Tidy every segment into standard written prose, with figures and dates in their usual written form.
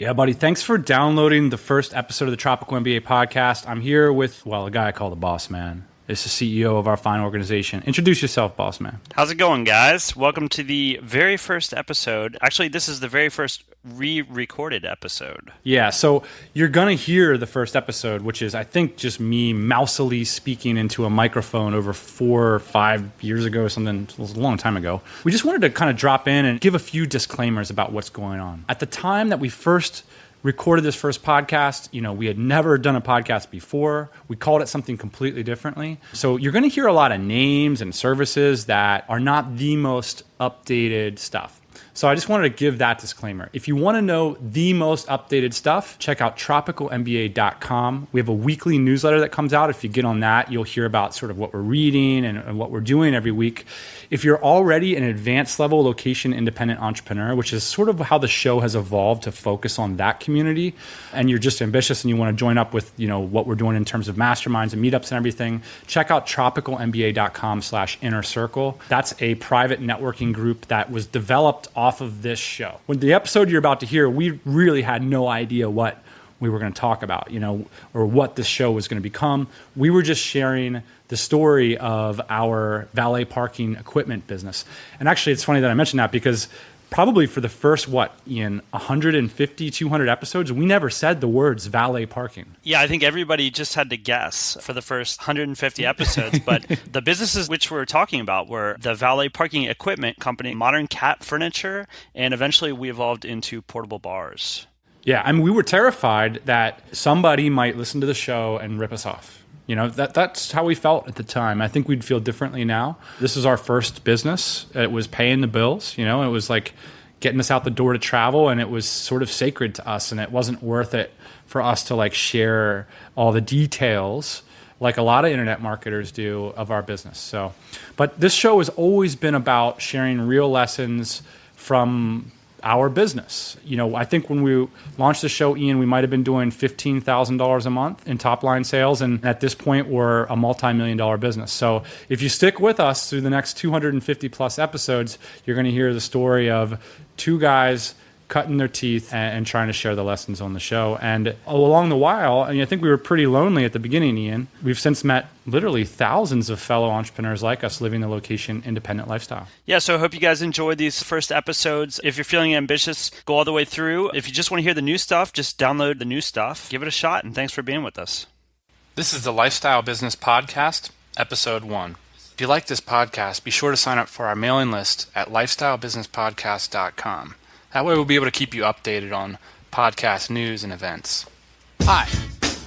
Yeah, buddy. Thanks for downloading the first episode of the Tropical MBA podcast. I'm here with, a guy I call the boss man. It's the CEO of our fine organization. Introduce yourself, boss man. How's it going, guys? Welcome to the very first episode. Actually, this is the very first re-recorded episode. Yeah, so you're going to hear the first episode, which is, I think, just me mousily speaking into a microphone over 4 or 5 years ago, something. It was a long time ago. We just wanted to kind of drop in and give a few disclaimers about what's going on. At the time that we first recorded this first podcast, we had never done a podcast before. We called it something completely differently. So you're going to hear a lot of names and services that are not the most updated stuff. So I just wanted to give that disclaimer. If you want to know the most updated stuff, check out tropicalmba.com. We have a weekly newsletter that comes out. If you get on that, you'll hear about sort of what we're reading and what we're doing every week. If you're already an advanced level location independent entrepreneur, which is sort of how the show has evolved to focus on that community, and you're just ambitious and you want to join up with what we're doing in terms of masterminds and meetups and everything, check out tropicalmba.com/inner circle. That's a private networking group that was developed off of this show. When the episode you're about to hear, we really had no idea what we were going to talk about, or what this show was going to become. We were just sharing the story of our valet parking equipment business. And actually, it's funny that I mentioned that because probably for the first, 150, 200 episodes, we never said the words valet parking. Yeah, I think everybody just had to guess for the first 150 episodes. But the businesses which we're talking about were the valet parking equipment company, Modern Cat Furniture, and eventually we evolved into portable bars. Yeah, I mean, we were terrified that somebody might listen to the show and rip us off. That's how we felt at the time. I think we'd feel differently now. This is our first business. It was paying the bills. It was like getting us out the door to travel, and it was sort of sacred to us, and it wasn't worth it for us to share all the details like a lot of internet marketers do of our business. But this show has always been about sharing real lessons from our business. I think when we launched the show, Ian, we might have been doing $15,000 a month in top line sales. And at this point, we're a multi-million-dollar business. So if you stick with us through the next 250 plus episodes, you're going to hear the story of two guys cutting their teeth and trying to share the lessons on the show. And along the while, I think we were pretty lonely at the beginning, Ian. We've since met literally thousands of fellow entrepreneurs like us living the location independent lifestyle. Yeah, so I hope you guys enjoyed these first episodes. If you're feeling ambitious, go all the way through. If you just want to hear the new stuff, just download the new stuff. Give it a shot, and thanks for being with us. This is the Lifestyle Business Podcast, Episode 1. If you like this podcast, be sure to sign up for our mailing list at lifestylebusinesspodcast.com. That way we'll be able to keep you updated on podcast news and events. Hi,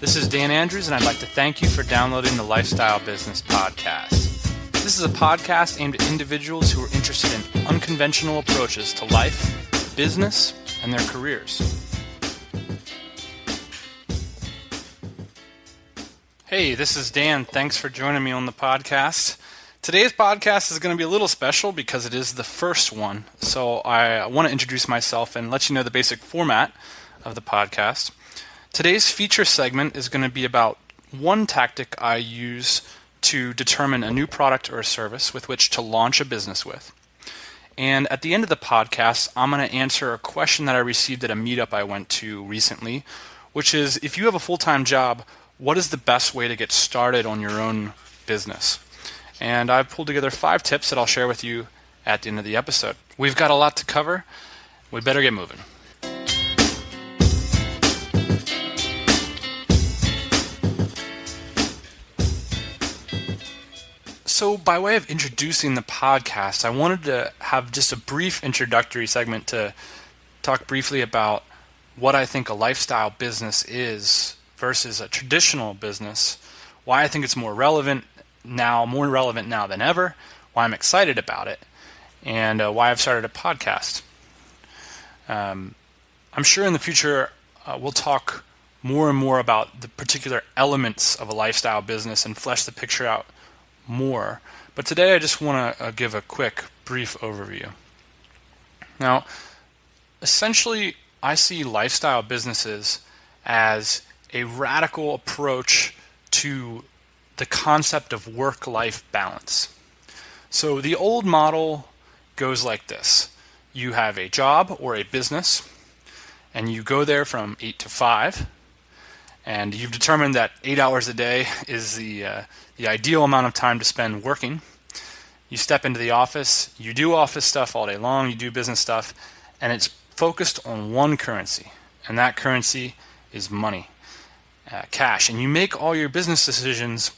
this is Dan Andrews, and I'd like to thank you for downloading the Lifestyle Business Podcast. This is a podcast aimed at individuals who are interested in unconventional approaches to life, business, and their careers. Hey, this is Dan. Thanks for joining me on the podcast. Today's podcast is going to be a little special because it is the first one. So I want to introduce myself and let you know the basic format of the podcast. Today's feature segment is going to be about one tactic I use to determine a new product or a service with which to launch a business with. And at the end of the podcast, I'm going to answer a question that I received at a meetup I went to recently, which is, if you have a full-time job, what is the best way to get started on your own business? And I've pulled together 5 tips that I'll share with you at the end of the episode. We've got a lot to cover. We better get moving. So by way of introducing the podcast, I wanted to have just a brief introductory segment to talk briefly about what I think a lifestyle business is versus a traditional business, why I think it's more relevant now than ever, why I'm excited about it, and why I've started a podcast. I'm sure in the future we'll talk more and more about the particular elements of a lifestyle business and flesh the picture out more. But today I just want to give a quick, brief overview. Now, essentially, I see lifestyle businesses as a radical approach to the concept of work-life balance. So the old model goes like this. You have a job or a business, and you go there from 8 to 5, and you've determined that 8 hours a day is the ideal amount of time to spend working. You step into the office, you do office stuff all day long, you do business stuff, and it's focused on one currency, and that currency is money, cash. And you make all your business decisions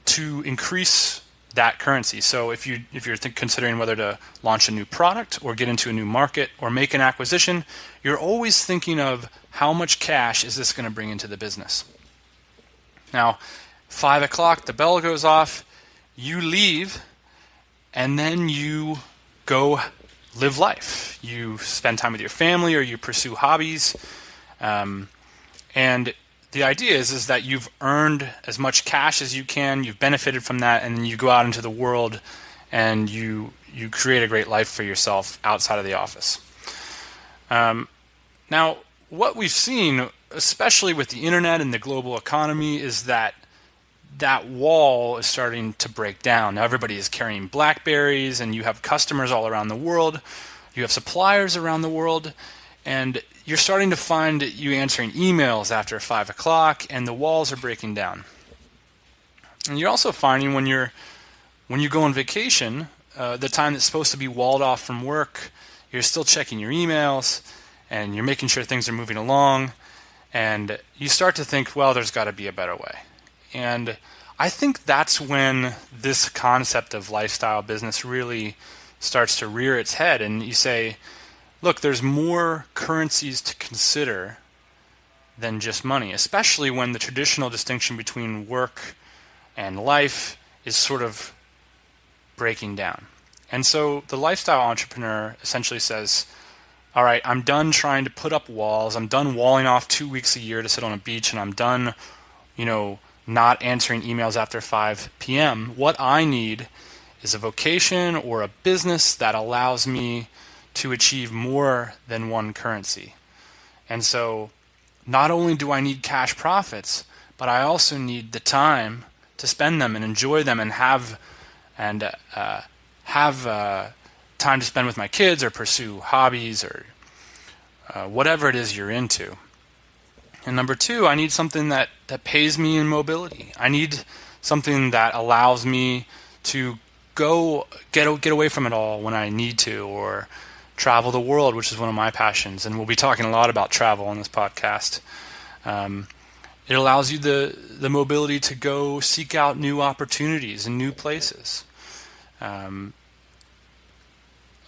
to increase that currency. So if you're considering whether to launch a new product or get into a new market or make an acquisition, you're always thinking of how much cash is this going to bring into the business. Now, 5 o'clock, the bell goes off, you leave, and then you go live life. You spend time with your family or you pursue hobbies. And the idea is that you've earned as much cash as you can, you've benefited from that, and then you go out into the world and you create a great life for yourself outside of the office. Now, what we've seen, especially with the internet and the global economy, is that wall is starting to break down. Now everybody is carrying BlackBerries, and you have customers all around the world, you have suppliers around the world, and you're starting to find you answering emails after 5 o'clock, and the walls are breaking down. And you're also finding when you go on vacation, the time that's supposed to be walled off from work, you're still checking your emails, and you're making sure things are moving along, and you start to think, well, there's got to be a better way. And I think that's when this concept of lifestyle business really starts to rear its head, and you say, look, there's more currencies to consider than just money, especially when the traditional distinction between work and life is sort of breaking down. And so the lifestyle entrepreneur essentially says, all right, I'm done trying to put up walls, I'm done walling off 2 weeks a year to sit on a beach, and I'm done, not answering emails after 5 p.m. What I need is a vocation or a business that allows me to achieve more than one currency. And so not only do I need cash profits, but I also need the time to spend them and enjoy them and have time to spend with my kids or pursue hobbies or whatever it is you're into. And number two, I need something that pays me in mobility. I need something that allows me to go get away from it all when I need to, or travel the world, which is one of my passions, and we'll be talking a lot about travel on this podcast. It allows you the mobility to go seek out new opportunities and new places.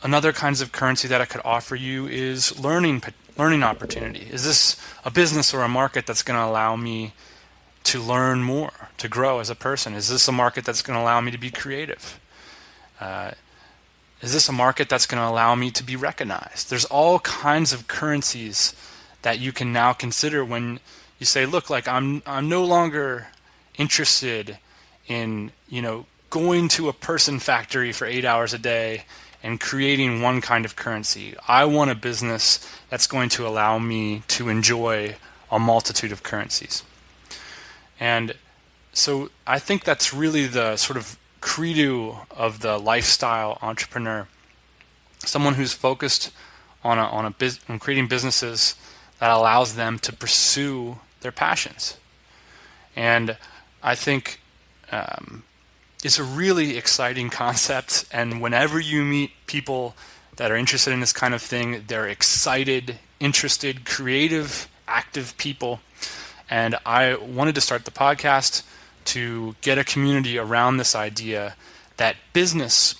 Another kinds of currency that I could offer you is learning opportunity. Is this a business or a market that's going to allow me to learn more, to grow as a person? Is this a market that's going to allow me to be creative? Is this a market that's going to allow me to be recognized? There's all kinds of currencies that you can now consider when you say, look, like I'm no longer interested in, going to a person factory for 8 hours a day and creating one kind of currency. I want a business that's going to allow me to enjoy a multitude of currencies. And so I think that's really the sort of credo of the lifestyle entrepreneur, someone who's focused on creating businesses that allows them to pursue their passions. And I think it's a really exciting concept, and whenever you meet people that are interested in this kind of thing, they're excited, interested, creative, active people. And I wanted to start the podcast to get a community around this idea that business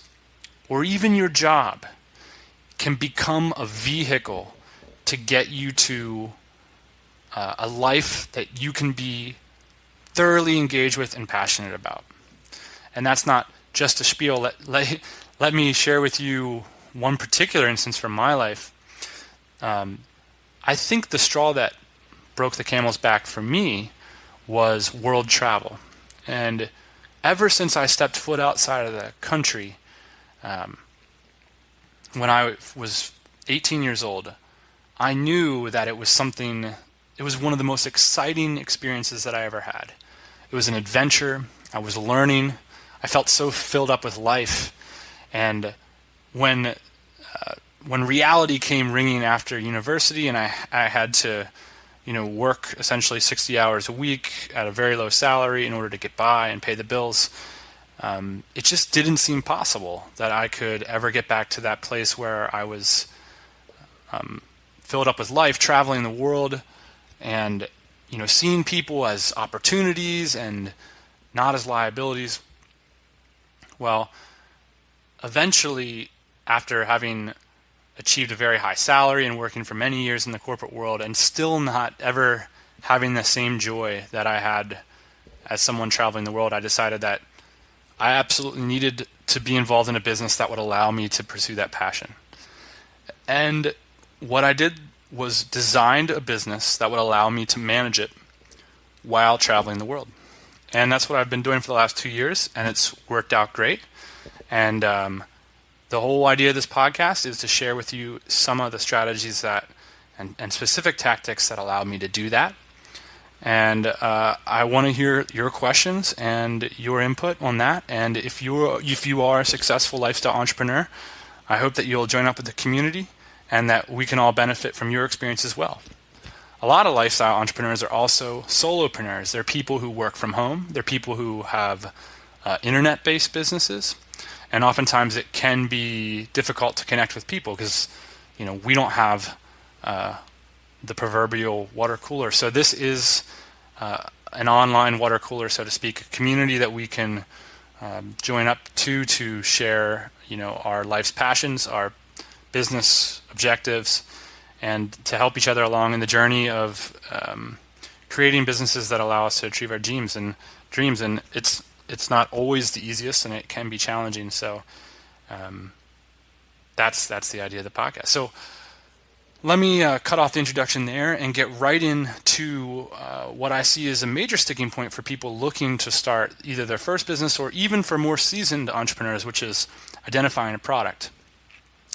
or even your job can become a vehicle to get you to a life that you can be thoroughly engaged with and passionate about. And that's not just a spiel. Let me share with you one particular instance from my life. I think the straw that broke the camel's back for me was world travel. And ever since I stepped foot outside of the country, when I was 18 years old, I knew that it was one of the most exciting experiences that I ever had. It was an adventure. I was learning. I felt so filled up with life. And when when reality came ringing after university and I had to, work essentially 60 hours a week at a very low salary in order to get by and pay the bills, it just didn't seem possible that I could ever get back to that place where I was filled up with life, traveling the world, and seeing people as opportunities and not as liabilities. Well, eventually, after having achieved a very high salary and working for many years in the corporate world and still not ever having the same joy that I had as someone traveling the world, I decided that I absolutely needed to be involved in a business that would allow me to pursue that passion. And what I did was designed a business that would allow me to manage it while traveling the world. And that's what I've been doing for the last 2 years, and it's worked out great. And the whole idea of this podcast is to share with you some of the strategies that and specific tactics that allow me to do that. And I want to hear your questions and your input on that. And if you are a successful lifestyle entrepreneur, I hope that you'll join up with the community and that we can all benefit from your experience as well. A lot of lifestyle entrepreneurs are also solopreneurs. They're people who work from home. They're people who have internet-based businesses. And oftentimes it can be difficult to connect with people because, we don't have the proverbial water cooler. So this is an online water cooler, so to speak, a community that we can join up to share, our life's passions, our business objectives, and to help each other along in the journey of creating businesses that allow us to achieve our dreams. And it's not always the easiest, and it can be challenging. So that's the idea of the podcast. So let me cut off the introduction there and get right into what I see as a major sticking point for people looking to start either their first business or even for more seasoned entrepreneurs, which is identifying a product.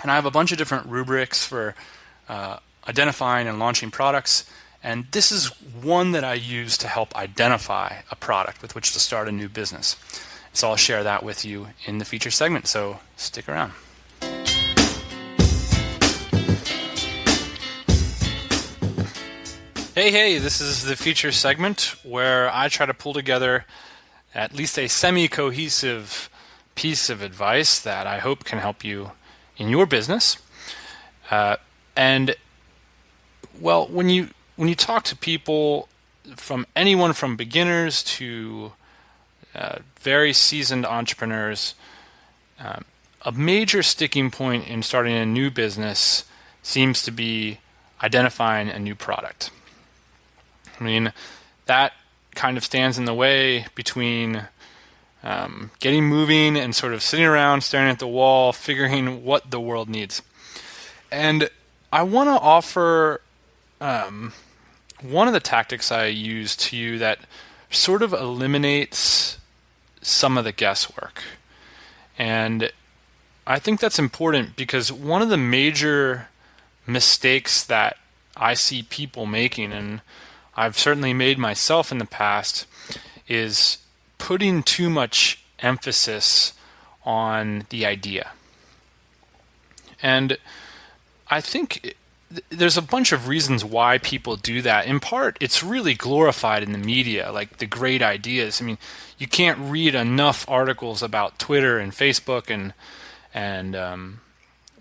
And I have a bunch of different rubrics for identifying and launching products. And this is one that I use to help identify a product with which to start a new business. So I'll share that with you in the feature segment. So stick around. Hey, this is the feature segment where I try to pull together at least a semi-cohesive piece of advice that I hope can help you in your business. When you talk to people, from anyone from beginners to very seasoned entrepreneurs, a major sticking point in starting a new business seems to be identifying a new product. I mean, that kind of stands in the way between getting moving and sort of sitting around staring at the wall, figuring what the world needs. And I want to offer one of the tactics I use to you that sort of eliminates some of the guesswork. And I think that's important because one of the major mistakes that I see people making, and I've certainly made myself in the past, is putting too much emphasis on the idea. And I think there's a bunch of reasons why people do that. In part, it's really glorified in the media, like the great ideas. I mean, you can't read enough articles about Twitter and Facebook and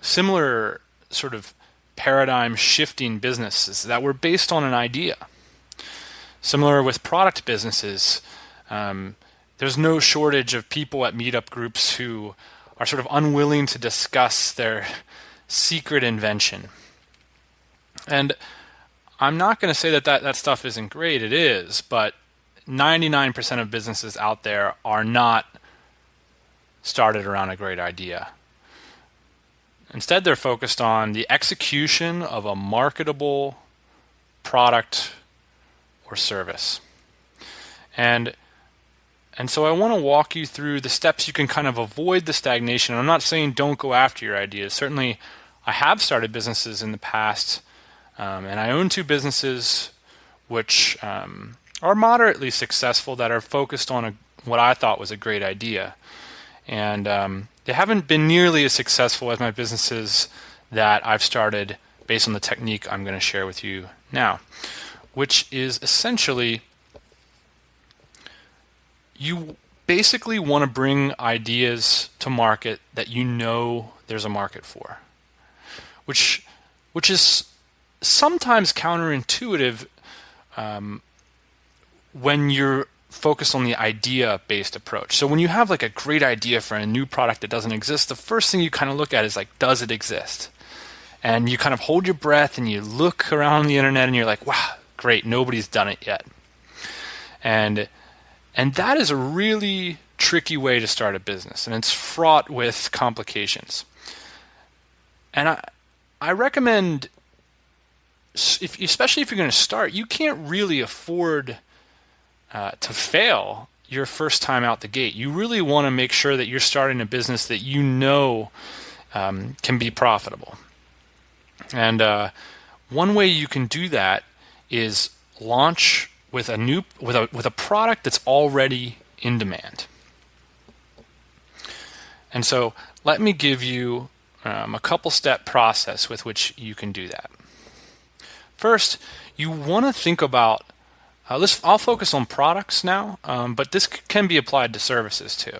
similar sort of paradigm-shifting businesses that were based on an idea. Similar with product businesses, there's no shortage of people at meetup groups who are sort of unwilling to discuss their secret invention. And I'm not going to say that stuff isn't great. It is, but 99% of businesses out there are not started around a great idea. Instead, they're focused on the execution of a marketable product or service. And so I want to walk you through the steps you can kind of avoid the stagnation. I'm not saying don't go after your ideas. Certainly, I have started businesses in the past, and I own 2 businesses which are moderately successful that are focused on what I thought was a great idea. And they haven't been nearly as successful as my businesses that I've started based on the technique I'm going to share with you now, which is essentially you basically want to bring ideas to market that you know there's a market for, which is sometimes counterintuitive when you're focused on the idea-based approach. So when you have like a great idea for a new product that doesn't exist, the first thing you kind of look at is like, does it exist? And you kind of hold your breath and you look around the internet and you're like, wow, great, nobody's done it yet. And that is a really tricky way to start a business, and it's fraught with complications. And I recommend, especially if you're going to start, you can't really afford to fail your first time out the gate. You really want to make sure that you're starting a business that you know can be profitable. And one way you can do that is launch with a product that's already in demand. And so let me give you a couple step process with which you can do that. First, you want to think about I'll focus on products now, but this can be applied to services too.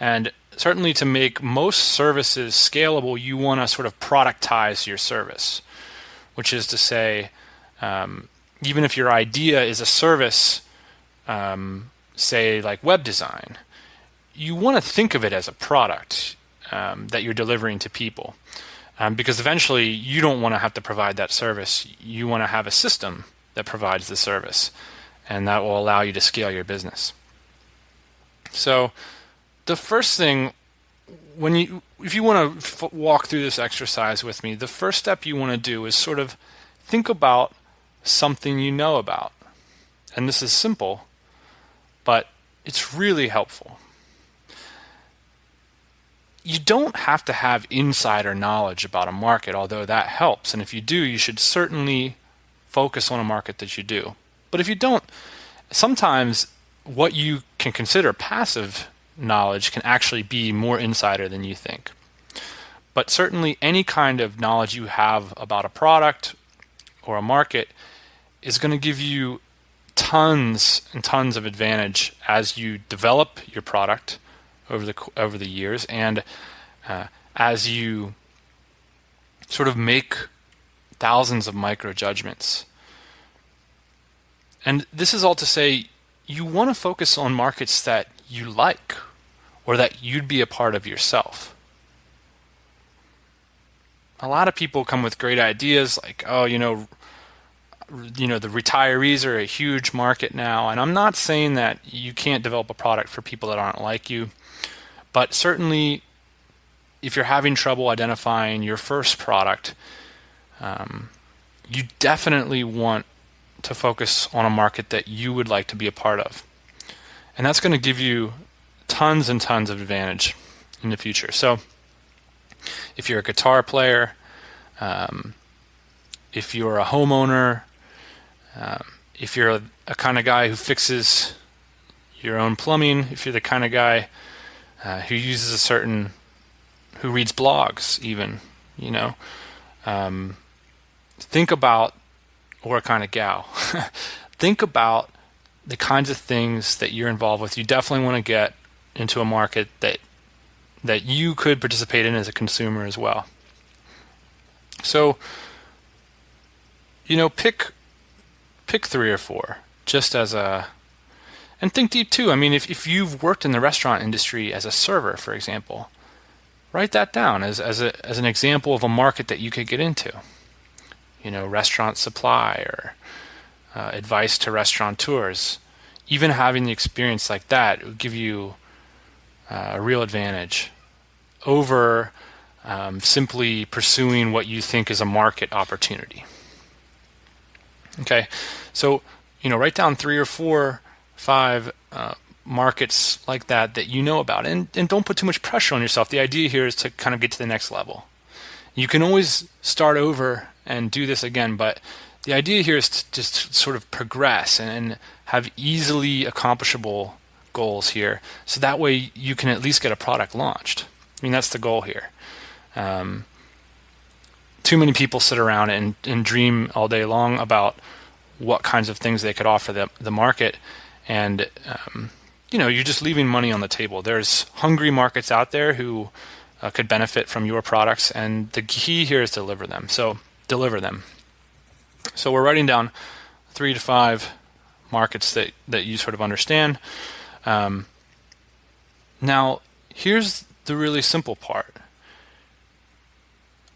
And certainly to make most services scalable, you want to sort of productize your service, which is to say, even if your idea is a service, say like web design, you want to think of it as a product that you're delivering to people. Because eventually you don't want to have to provide that service. You want to have a system that provides the service, and that will allow you to scale your business. So the first thing, if you want to walk through this exercise with me, the first step you want to do is sort of think about something you know about. And this is simple, but it's really helpful. You don't have to have insider knowledge about a market, although that helps. And if you do, you should certainly focus on a market that you do. But if you don't, sometimes what you can consider passive knowledge can actually be more insider than you think. But certainly any kind of knowledge you have about a product or a market is going to give you tons and tons of advantage as you develop your product over the years, and as you sort of make thousands of micro judgments. And this is all to say, you want to focus on markets that you like or that you'd be a part of yourself. A lot of people come with great ideas like, oh, the retirees are a huge market now. And I'm not saying that you can't develop a product for people that aren't like you, but certainly if you're having trouble identifying your first product, you definitely want to focus on a market that you would like to be a part of. And that's going to give you tons and tons of advantage in the future. So if you're a guitar player, if you're a homeowner, if you're a kind of guy who fixes your own plumbing, if you're the kind of guy who reads blogs even, think about, or a kind of gal, think about the kinds of things that you're involved with. You definitely want to get into a market that you could participate in as a consumer as well. So, pick 3 or 4 just as and think deep too. I mean, if you've worked in the restaurant industry as a server, for example, write that down as an example of a market that you could get into. Restaurant supply or advice to restaurateurs. Even having the experience like that would give you a real advantage over simply pursuing what you think is a market opportunity. Okay, so write down 3 or 4, 5 markets like that you know about, and don't put too much pressure on yourself. The idea here is to kind of get to the next level. You can always start over and do this again, but the idea here is to just sort of progress and have easily accomplishable goals here, so that way you can at least get a product launched. I mean, that's the goal here. too many people sit around and dream all day long about what kinds of things they could offer the market, and you're just leaving money on the table. There's hungry markets out there who could benefit from your products, and the key here is deliver them. So we're writing down 3 to 5 markets that you sort of understand. Now, here's the really simple part.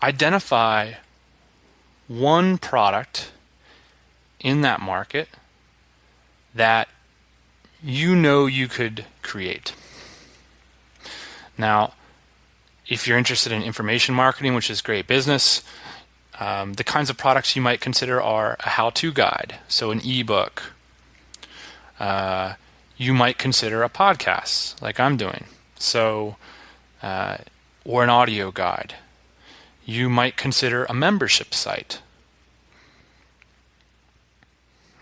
Identify one product in that market that you could create. Now, if you're interested in information marketing, which is great business, the kinds of products you might consider are a how-to guide, so an ebook. You might consider a podcast, like I'm doing, or an audio guide. You might consider a membership site.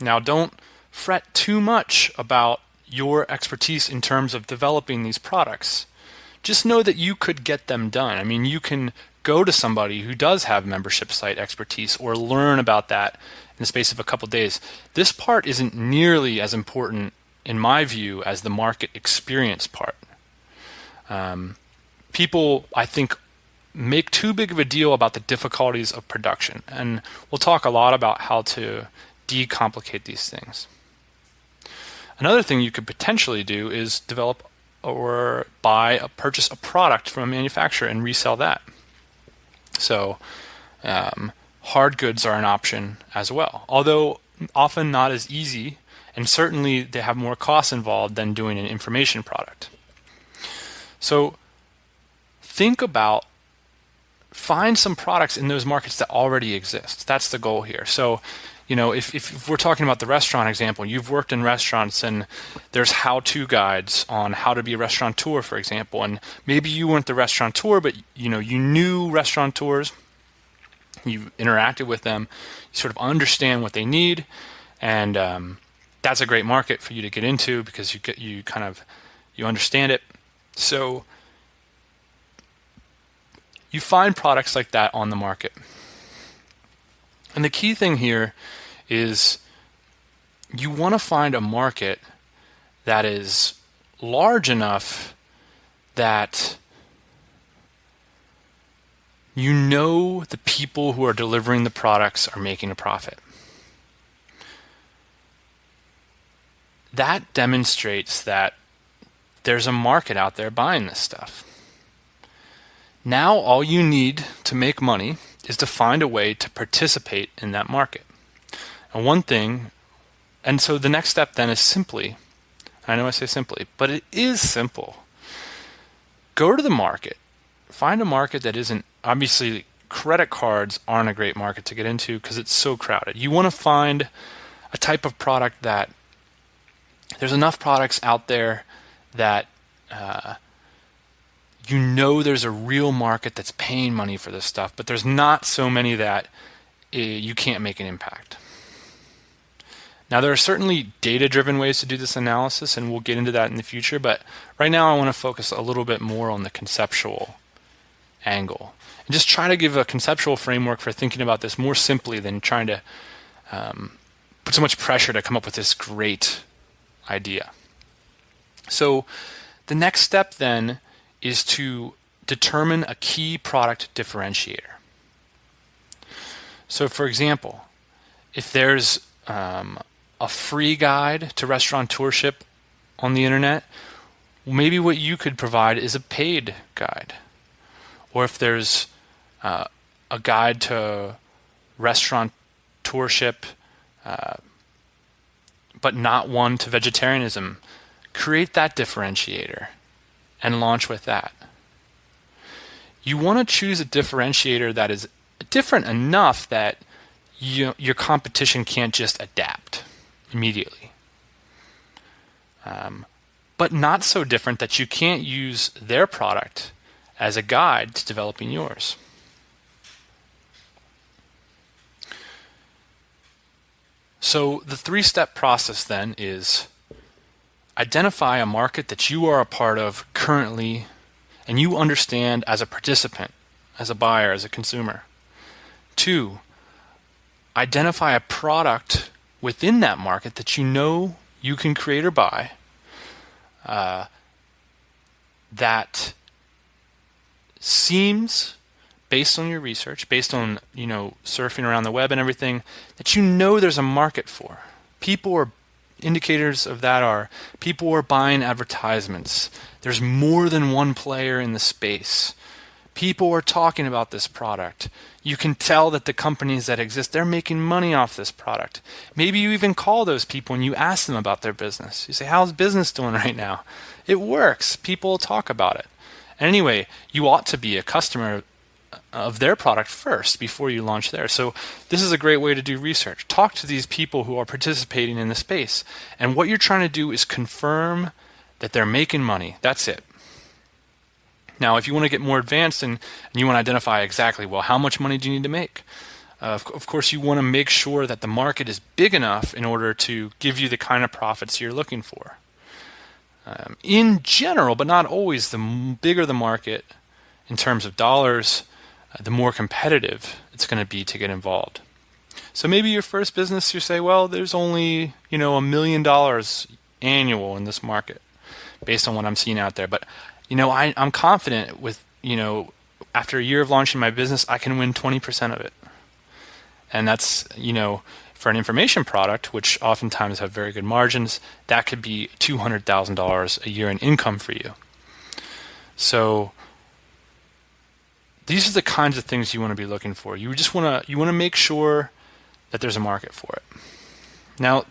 Now, don't fret too much about your expertise in terms of developing these products. Just know that you could get them done. I mean, you can go to somebody who does have membership site expertise or learn about that in the space of a couple days. This part isn't nearly as important, in my view, as the market experience part. People, I think, make too big of a deal about the difficulties of production, and we'll talk a lot about how to decomplicate these things. Another thing you could potentially do is develop or purchase a product from a manufacturer and resell that. So hard goods are an option as well, although often not as easy, and certainly they have more costs involved than doing an information product. So find some products in those markets that already exist. That's the goal here. So, if we're talking about the restaurant example, you've worked in restaurants and there's how-to guides on how to be a restaurateur, for example, and maybe you weren't the restaurateur, but you knew restaurateurs, you interacted with them, you sort of understand what they need, and that's a great market for you to get into because you understand it. So you find products like that on the market. And the key thing here is you want to find a market that is large enough that the people who are delivering the products are making a profit. That demonstrates that there's a market out there buying this stuff. Now all you need to make money is to find a way to participate in that market. And so the next step then is simply, I know I say simply, but it is simple. Go to the market. Find a market that isn't, obviously credit cards aren't a great market to get into because it's so crowded. You want to find a type of product that there's enough products out there that there's a real market that's paying money for this stuff, but there's not so many that you can't make an impact. Now, there are certainly data-driven ways to do this analysis, and we'll get into that in the future, but right now I want to focus a little bit more on the conceptual angle and just try to give a conceptual framework for thinking about this more simply than trying to put so much pressure to come up with this great idea. So the next step then is to determine a key product differentiator. So for example, if there's a free guide to restaurateurship on the internet, maybe what you could provide is a paid guide. Or if there's a guide to restaurateurship, but not one to vegetarianism, create that differentiator and launch with that. You want to choose a differentiator that is different enough that your competition can't just adapt immediately. But not so different that you can't use their product as a guide to developing yours. So the 3-step process then is identify a market that you are a part of currently and you understand as a participant, as a buyer, as a consumer. 2, identify a product within that market that you know you can create or buy that seems, based on your research, based on surfing around the web and everything, that you know there's a market for. Indicators of that are people are buying advertisements. There's more than one player in the space. People are talking about this product. You can tell that the companies that exist, they're making money off this product. Maybe you even call those people and you ask them about their business. You say, how's business doing right now? It works. People talk about it. And anyway, you ought to be a customer of their product first before you launch theirs. So this is a great way to do research. Talk to these people who are participating in the space. And what you're trying to do is confirm that they're making money. That's it. Now, if you want to get more advanced and you want to identify exactly, well, how much money do you need to make? Of course, you want to make sure that the market is big enough in order to give you the kind of profits you're looking for. In general, but not always, the bigger the market in terms of dollars, the more competitive it's going to be to get involved. So maybe your first business, you say, well, there's only $1 million annual in this market based on what I'm seeing out there. But I'm confident with, after a year of launching my business, I can win 20% of it. And that's, for an information product, which oftentimes have very good margins, that could be $200,000 a year in income for you. So these are the kinds of things you want to be looking for. You want to make sure that there's a market for it. Now,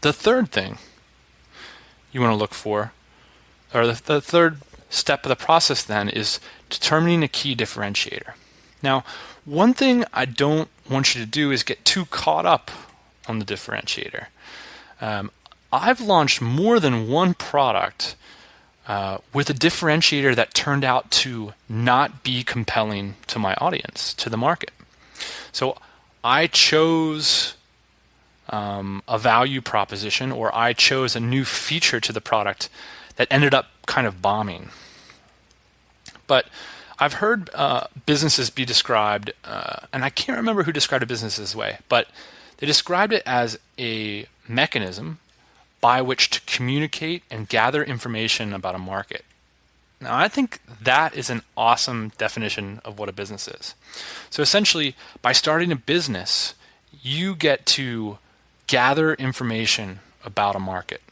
the third thing you want to look for, or the third step of the process then, is determining a key differentiator. Now, one thing I don't want you to do is get too caught up on the differentiator. I've launched more than one product with a differentiator that turned out to not be compelling to my audience, to the market. So I chose a value proposition, or I chose a new feature to the product that ended up kind of bombing. But I've heard businesses be described, and I can't remember who described a business this way, but they described it as a mechanism by which to communicate and gather information about a market. Now, I think that is an awesome definition of what a business is. So essentially, by starting a business, you get to gather information about a market.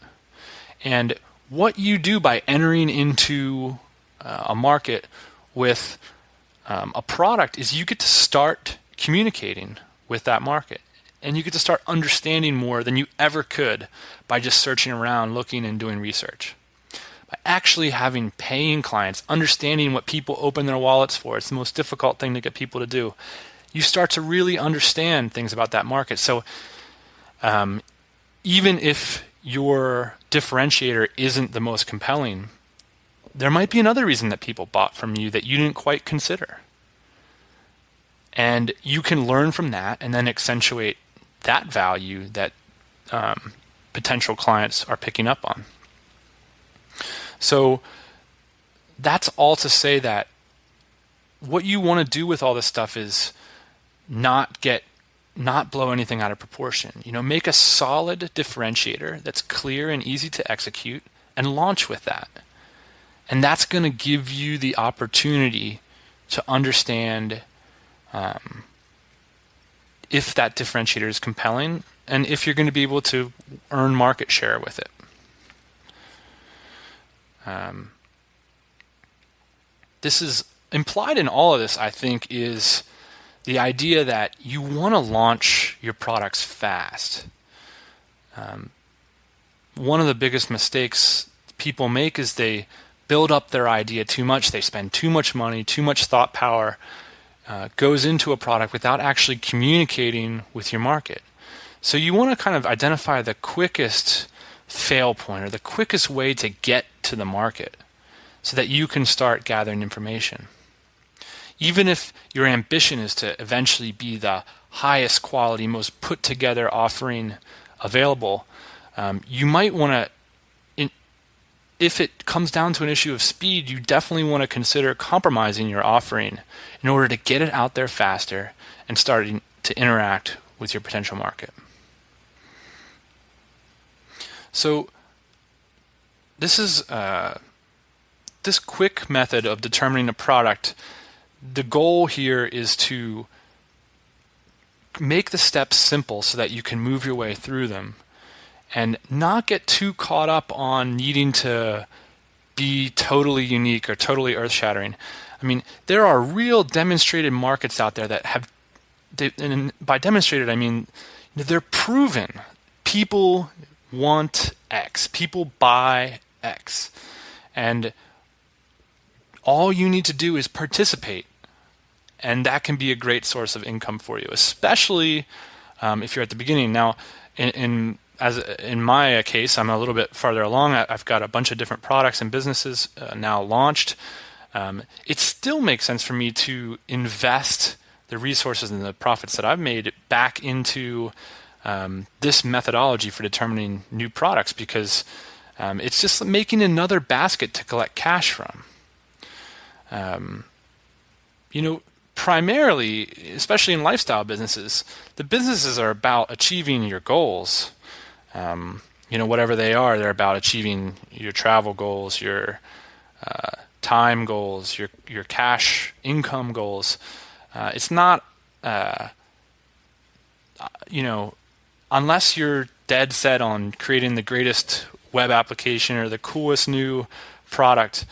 And what you do by entering into a market with a product is you get to start communicating with that market. And you get to start understanding more than you ever could by just searching around, looking and doing research. By actually having paying clients, understanding what people open their wallets for, it's the most difficult thing to get people to do. You start to really understand things about that market. So even if your differentiator isn't the most compelling, there might be another reason that people bought from you that you didn't quite consider. And you can learn from that and then accentuate that value that potential clients are picking up on. So that's all to say that what you want to do with all this stuff is not blow anything out of proportion. Make a solid differentiator that's clear and easy to execute and launch with that. And that's going to give you the opportunity to understand if that differentiator is compelling and if you're going to be able to earn market share with it. This is implied in all of this, I think, is the idea that you want to launch your products fast. One of the biggest mistakes people make is they build up their idea too much. They spend too much money, too much thought power goes into a product without actually communicating with your market. So you want to kind of identify the quickest fail point or the quickest way to get to the market so that you can start gathering information. Even if your ambition is to eventually be the highest quality, most put together offering available, you might want to if it comes down to an issue of speed, you definitely want to consider compromising your offering in order to get it out there faster and starting to interact with your potential market. So this is this quick method of determining a product. The goal here is to make the steps simple so that you can move your way through them and not get too caught up on needing to be totally unique or totally earth-shattering. I mean, there are real demonstrated markets out there that have, and by demonstrated I mean they're proven. People want X. People buy X. And all you need to do is participate. And that can be a great source of income for you, especially if you're at the beginning. Now, in my case, I'm a little bit farther along. I've got a bunch of different products and businesses now launched. It still makes sense for me to invest the resources and the profits that I've made back into this methodology for determining new products, because it's just making another basket to collect cash from. Primarily, especially in lifestyle businesses, the businesses are about achieving your goals. Whatever they are, they're about achieving your travel goals, your time goals, your cash income goals. It's not, unless you're dead set on creating the greatest web application or the coolest new product,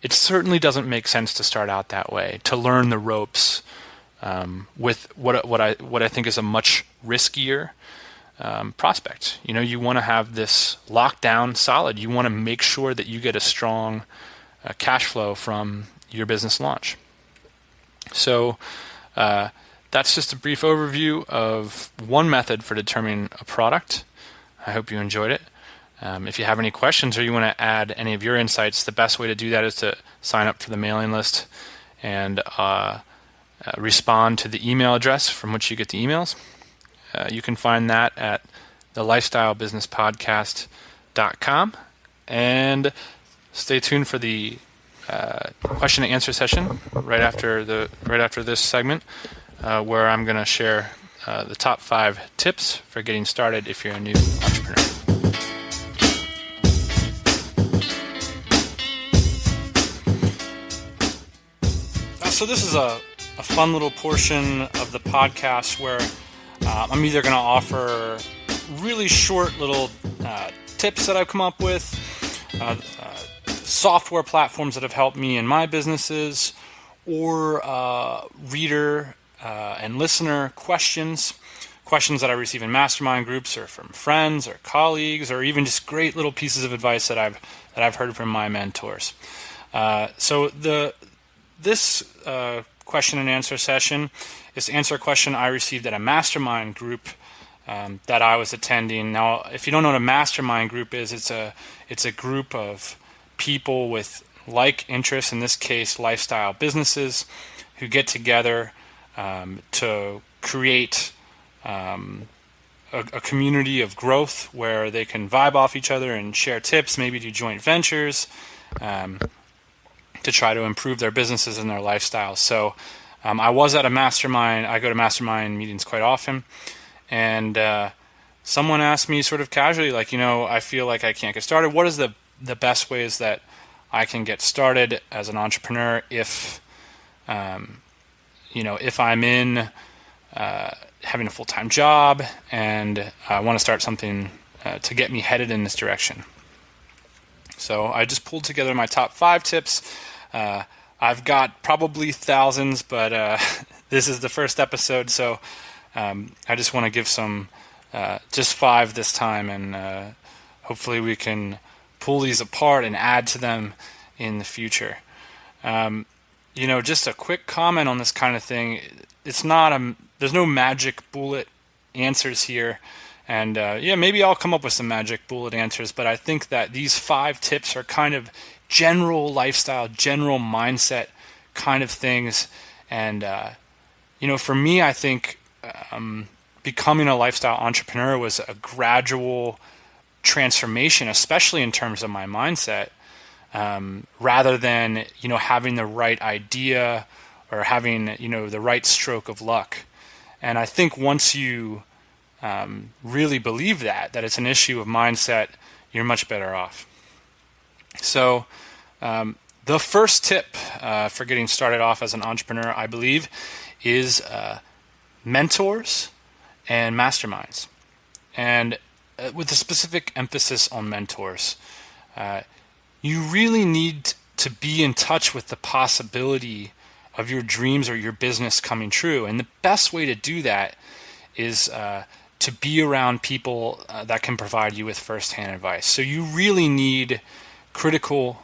it certainly doesn't make sense to start out that way, to learn the ropes with what I think is a much riskier prospect. You want to have this locked down solid. You want to make sure that you get a strong cash flow from your business launch. So that's just a brief overview of one method for determining a product. I hope you enjoyed it. If you have any questions or you want to add any of your insights, the best way to do that is to sign up for the mailing list and respond to the email address from which you get the emails. You can find that at thelifestylebusinesspodcast.com. And stay tuned for the question and answer session right after this segment, where I'm going to share the top 5 tips for getting started if you're a new entrepreneur. So this is a fun little portion of the podcast where I'm either going to offer really short little tips that I've come up with, software platforms that have helped me in my businesses, or reader and listener questions that I receive in mastermind groups or from friends or colleagues, or even just great little pieces of advice that I've heard from my mentors. So this question and answer session is to answer a question I received at a mastermind group that I was attending. Now, if you don't know what a mastermind group is, it's a group of people with like interests, in this case lifestyle businesses, who get together to create a community of growth where they can vibe off each other and share tips, maybe do joint ventures, to try to improve their businesses and their lifestyles. So I was at a mastermind. I go to mastermind meetings quite often. And someone asked me sort of casually, I feel like I can't get started. What is the best ways that I can get started as an entrepreneur if I'm in having a full-time job and I want to start something to get me headed in this direction? So I just pulled together my top 5 tips. I've got probably thousands, but this is the first episode, so I just want to give some, just 5 this time, and hopefully we can pull these apart and add to them in the future. Just a quick comment on this kind of thing. It's not there's no magic bullet answers here, and maybe I'll come up with some magic bullet answers, but I think that these 5 tips are kind of general lifestyle, general mindset kind of things. And, for me, I think becoming a lifestyle entrepreneur was a gradual transformation, especially in terms of my mindset, rather than, having the right idea or having, the right stroke of luck. And I think once you really believe that it's an issue of mindset, you're much better off. So the first tip for getting started off as an entrepreneur, I believe, is mentors and masterminds. And with a specific emphasis on mentors, you really need to be in touch with the possibility of your dreams or your business coming true. And the best way to do that is to be around people that can provide you with firsthand advice. So you really need critical,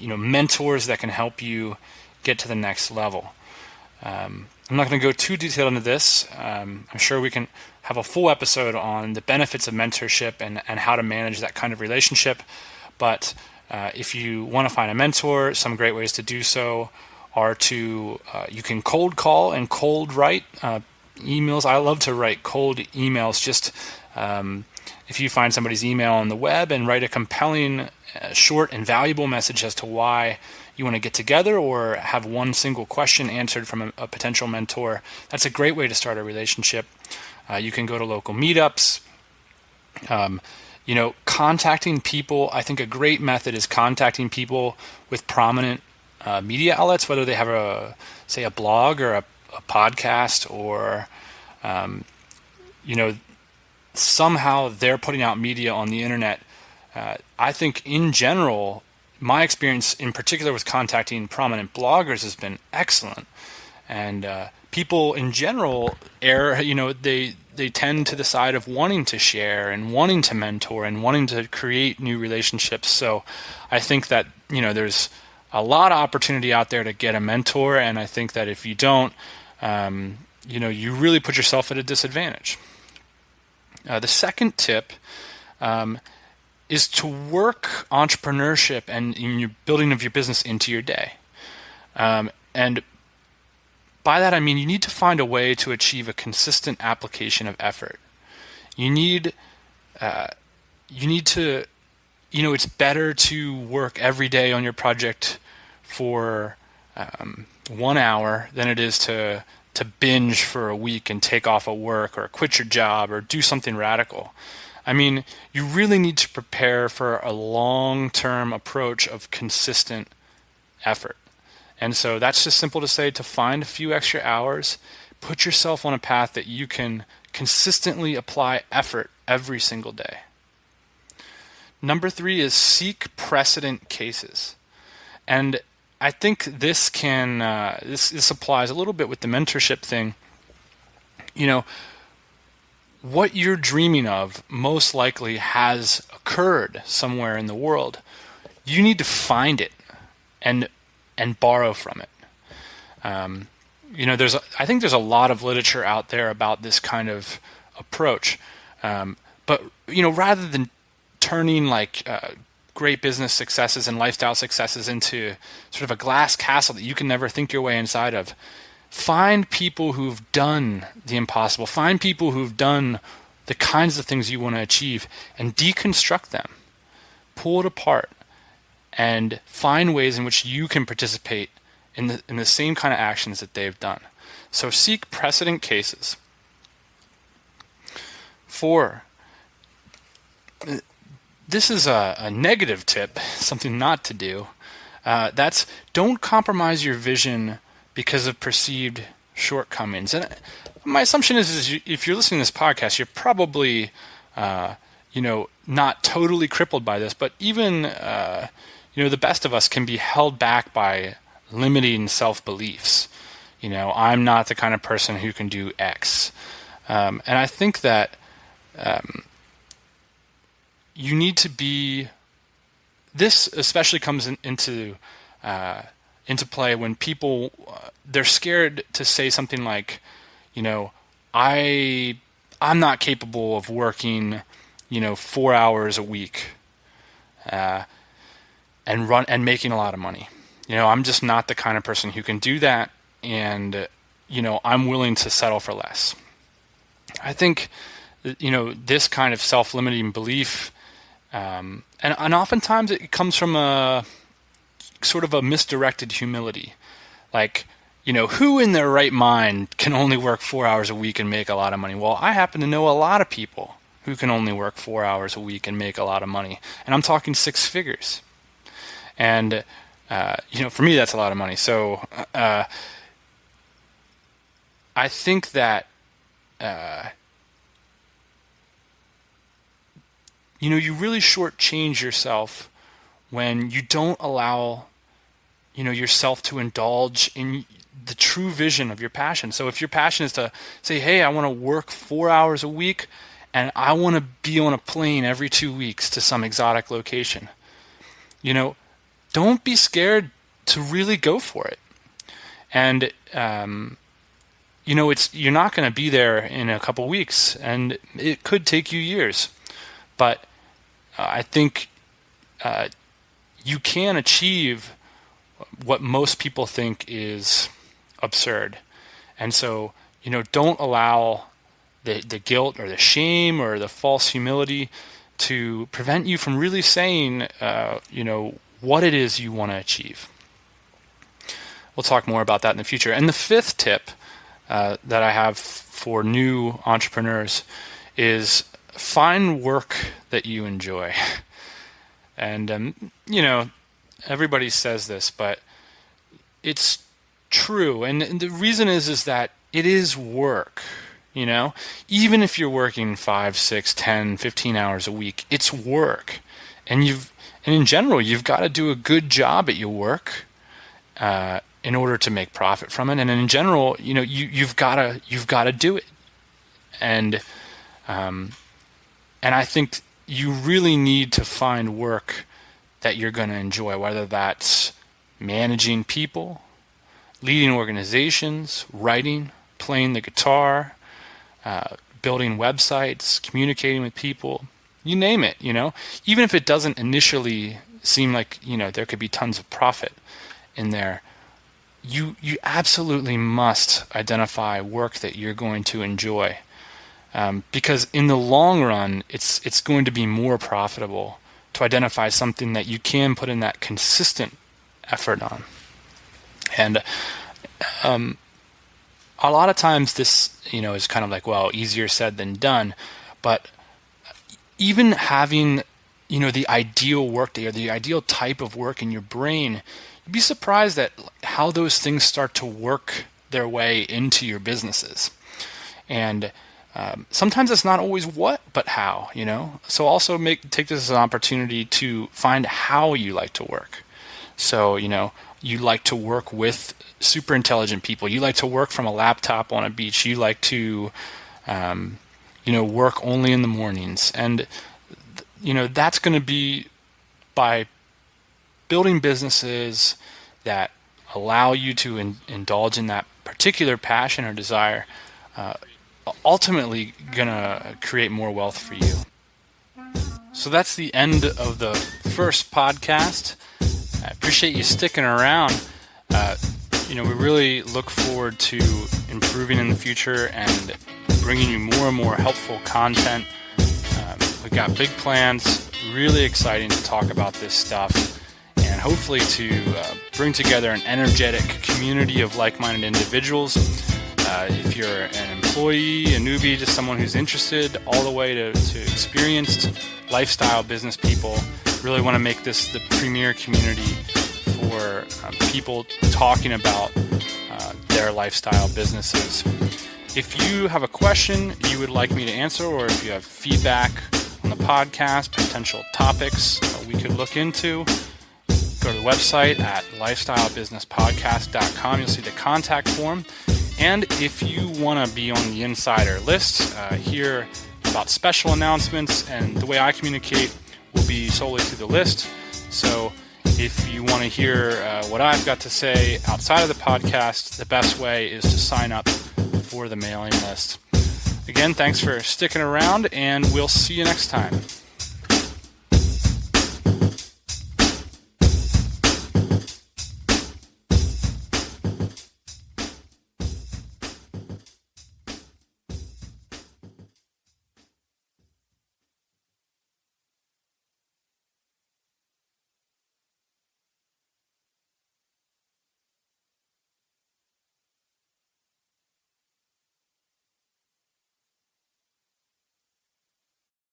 mentors that can help you get to the next level. I'm not going to go too detailed into this. I'm sure we can have a full episode on the benefits of mentorship and how to manage that kind of relationship. But if you want to find a mentor, some great ways to do so are to, you can cold call and cold write emails. I love to write cold emails. Just if you find somebody's email on the web and write a compelling, short and valuable message as to why you want to get together or have one single question answered from a potential mentor, that's a great way to start a relationship. You can go to local meetups. Contacting people, I think a great method is contacting people with prominent media outlets, whether they have a blog or a podcast or, somehow they're putting out media on the internet. I think in general, my experience in particular with contacting prominent bloggers has been excellent. And people in general they tend to the side of wanting to share and wanting to mentor and wanting to create new relationships. So I think that, there's a lot of opportunity out there to get a mentor. And I think that if you don't, you really put yourself at a disadvantage. The second tip is to work entrepreneurship and in your building of your business into your day. And by that I mean you need to find a way to achieve a consistent application of effort. You need to, it's better to work every day on your project for 1 hour than it is to binge for a week and take off of work or quit your job or do something radical. I mean, you really need to prepare for a long-term approach of consistent effort. And so that's just simple to say, to find a few extra hours, put yourself on a path that you can consistently apply effort every single day. Number 3 is seek precedent cases. And I think this can this applies a little bit with the mentorship thing. What you're dreaming of most likely has occurred somewhere in the world. You need to find it and borrow from it. I think there's a lot of literature out there about this kind of approach. But rather than turning great business successes and lifestyle successes into sort of a glass castle that you can never think your way inside of, find people who've done the impossible. Find people who've done the kinds of things you want to achieve and deconstruct them. Pull it apart and find ways in which you can participate in the same kind of actions that they've done. So seek precedent cases. 4, this is a negative tip, something not to do. That's don't compromise your vision because of perceived shortcomings. And my assumption is if you're listening to this podcast, you're probably, not totally crippled by this, but even, the best of us can be held back by limiting self-beliefs. I'm not the kind of person who can do X. And I think that you need to be, this especially comes into play when people, they're scared to say something like, I'm not capable of working, 4 hours a week and making a lot of money. I'm just not the kind of person who can do that, and I'm willing to settle for less. I think this kind of self-limiting belief And oftentimes it comes from a sort of a misdirected humility. Like, who in their right mind can only work 4 hours a week and make a lot of money? Well, I happen to know a lot of people who can only work 4 hours a week and make a lot of money. And I'm talking six figures. And, for me, that's a lot of money. So I think that, you really shortchange yourself when you don't allow, yourself to indulge in the true vision of your passion. So if your passion is to say, hey, I want to work 4 hours a week and I want to be on a plane every 2 weeks to some exotic location, don't be scared to really go for it. And, you're not going to be there in a couple weeks, and it could take you years. But I think you can achieve what most people think is absurd. And so, don't allow the guilt or the shame or the false humility to prevent you from really saying, what it is you want to achieve. We'll talk more about that in the future. And the fifth tip that I have for new entrepreneurs is find work that you enjoy. And, everybody says this, but it's true. And the reason is that it is work, even if you're working 5, 6, 10, 15 hours a week, it's work. And in general, you've got to do a good job at your work in order to make profit from it. And in general, you've got to do it. And I think you really need to find work that you're going to enjoy, whether that's managing people, leading organizations, writing, playing the guitar, building websites, communicating with people, you name it, even if it doesn't initially seem like, there could be tons of profit in there, you absolutely must identify work that you're going to enjoy. Because in the long run, it's going to be more profitable to identify something that you can put in that consistent effort on. And a lot of times this, is kind of like, well, easier said than done. But even having, the ideal work day or the ideal type of work in your brain, you'd be surprised at how those things start to work their way into your businesses. And sometimes it's not always what, but how, So also take this as an opportunity to find how you like to work. So, you like to work with super intelligent people. You like to work from a laptop on a beach. You like to, work only in the mornings. And, that's going to be by building businesses that allow you to indulge in that particular passion or desire, ultimately gonna create more wealth for you. So that's the end of the first podcast. I appreciate you sticking around. We really look forward to improving in the future and bringing you more and more helpful content. We've got big plans, really exciting to talk about this stuff, and hopefully to bring together an energetic community of like-minded individuals. If you're an employee, a newbie, just someone who's interested, all the way to experienced lifestyle business people, really want to make this the premier community for people talking about their lifestyle businesses. If you have a question you would like me to answer, or if you have feedback on the podcast, potential topics we could look into, go to the website at lifestylebusinesspodcast.com. You'll see the contact form. And if you want to be on the insider list, hear about special announcements, and the way I communicate will be solely through the list. So if you want to hear what I've got to say outside of the podcast, the best way is to sign up for the mailing list. Again, thanks for sticking around, and we'll see you next time.